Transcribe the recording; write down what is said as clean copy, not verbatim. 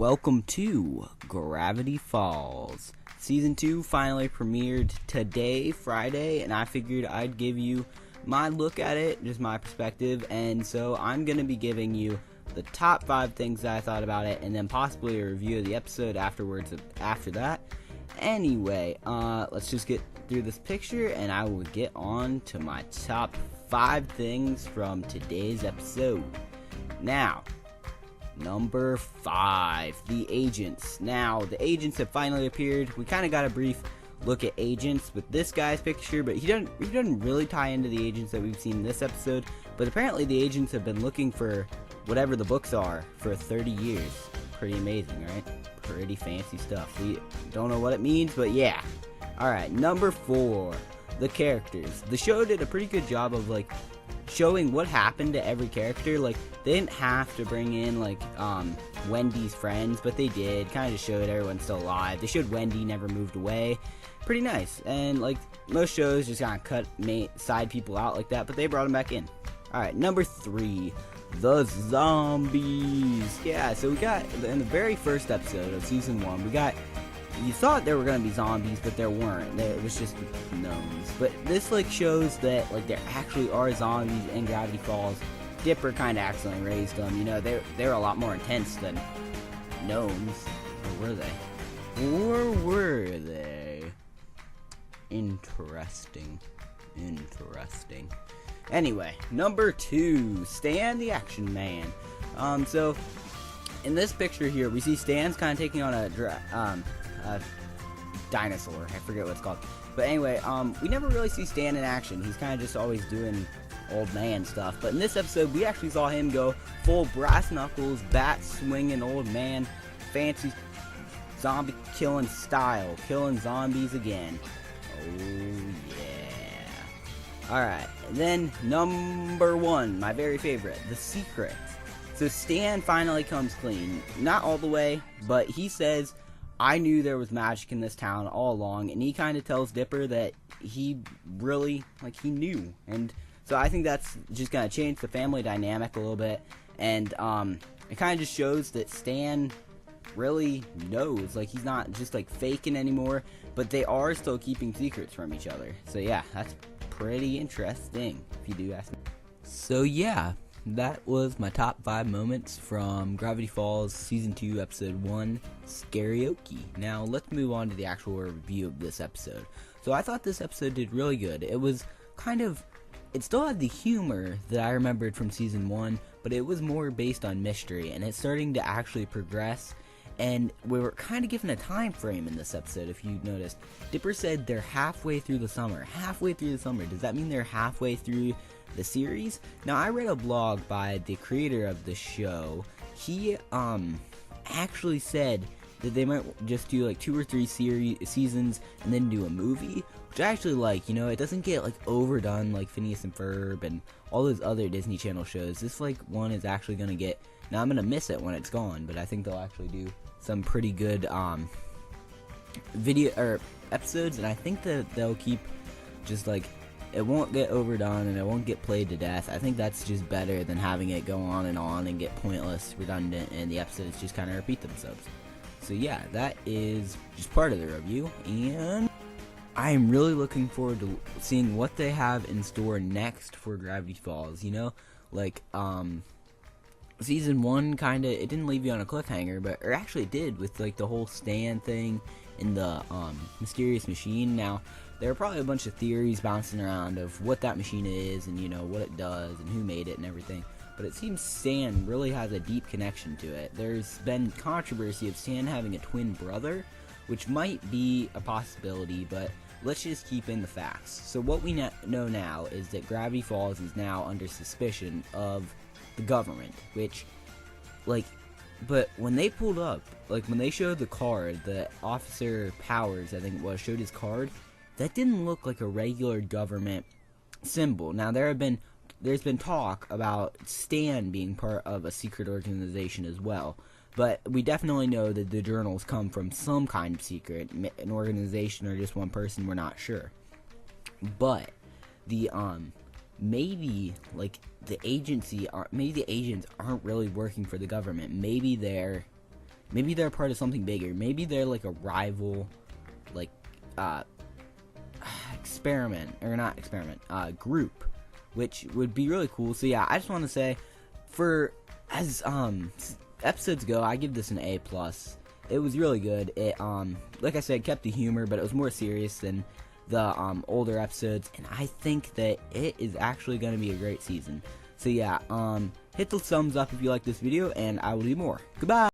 Welcome to Gravity Falls. Season 2 finally premiered today, Friday, and I figured I'd give you my look at it, just my perspective, and so I'm going to be giving you the top 5 things that I thought about it, and then possibly a review of the episode afterwards, after that. Anyway, let's just get through this picture, and I will get on to my top 5 things from today's episode. Now, number 5, the agents. Now, the agents have finally appeared. We kind of got a brief look at agents with this guy's picture, but he doesn't really tie into the agents that we've seen in this episode. But apparently the agents have been looking for whatever the books are for 30 years. Pretty amazing, right? Pretty fancy stuff. We don't know what it means, but yeah. Alright, number 4, the characters. The show did a pretty good job of, showing what happened to every character. They didn't have to bring in Wendy's friends, but they did. Kind of showed everyone's still alive. They showed Wendy never moved away. Pretty nice. And most shows just kind of cut side people out like that, but they brought them back in. Alright, number 3, the zombies. Yeah, so we got in the very first episode of season 1, you thought there were going to be zombies, but there weren't. It was just gnomes. But this shows that there actually are zombies in Gravity Falls. Dipper kind of accidentally raised them. You know, they're a lot more intense than gnomes. Or were they? Interesting. Anyway, number 2, Stan the Action Man. So in this picture here, we see Stan's kind of taking on a dinosaur. I forget what it's called. But anyway, we never really see Stan in action. He's kind of just always doing old man stuff. But in this episode, we actually saw him go full brass knuckles, bat swinging old man, fancy zombie killing style, killing zombies again. Oh yeah. Alright, then number 1, my very favorite, the secret. So Stan finally comes clean. Not all the way, but he says, I knew there was magic in this town all along, and he kind of tells Dipper that he really, he knew. And so I think that's just going to change the family dynamic a little bit, and it kind of just shows that Stan really knows. He's not just, faking anymore, but they are still keeping secrets from each other. So yeah, that's pretty interesting, if you do ask me. So yeah, that was my top 5 moments from Gravity Falls Season 2, Episode 1, Scary-oke. Now, let's move on to the actual review of this episode. So, I thought this episode did really good. It was it still had the humor that I remembered from Season 1, but it was more based on mystery, and it's starting to actually progress, and we were kind of given a time frame in this episode, if you noticed. Dipper said they're halfway through the summer. Halfway through the summer. Does that mean they're halfway through the series? Now, I read a blog by the creator of the show. He actually said that they might just do 2 or 3 seasons and then do a movie, which I actually like. You know, it doesn't get overdone like Phineas and Ferb and all those other Disney Channel shows. This one is actually gonna get, now I'm gonna miss it when it's gone, but I think they'll actually do some pretty good video or episodes, and I think that they'll keep just it won't get overdone and it won't get played to death. I think that's just better than having it go on and get pointless, redundant, and the episodes just kind of repeat themselves. So yeah, that is just part of the review, and I'm really looking forward to seeing what they have in store next for Gravity Falls. You know, Season 1 it didn't leave you on a cliffhanger, or actually it did with the whole Stan thing and the mysterious machine. Now, there are probably a bunch of theories bouncing around of what that machine is and, what it does and who made it and everything. But it seems Stan really has a deep connection to it. There's been controversy of Stan having a twin brother, which might be a possibility, but let's just keep in the facts. So what we know now is that Gravity Falls is now under suspicion of the government, which, but when they pulled up, when they showed the card, the Officer Powers, I think it was, showed his card, that didn't look like a regular government symbol. Now, there's been talk about Stan being part of a secret organization as well, but we definitely know that the journals come from some kind of secret, an organization or just one person, we're not sure. But the maybe the agents aren't really working for the government. Maybe they're maybe they're part of something bigger. Maybe they're like a rival, like group, which would be really cool. So yeah, I just want to say, as episodes go, I give this an A+. It was really good. It like I said, kept the humor, but it was more serious than the older episodes, and I think that it is actually going to be a great season. So yeah, hit the thumbs up if you like this video, and I will do more. Goodbye.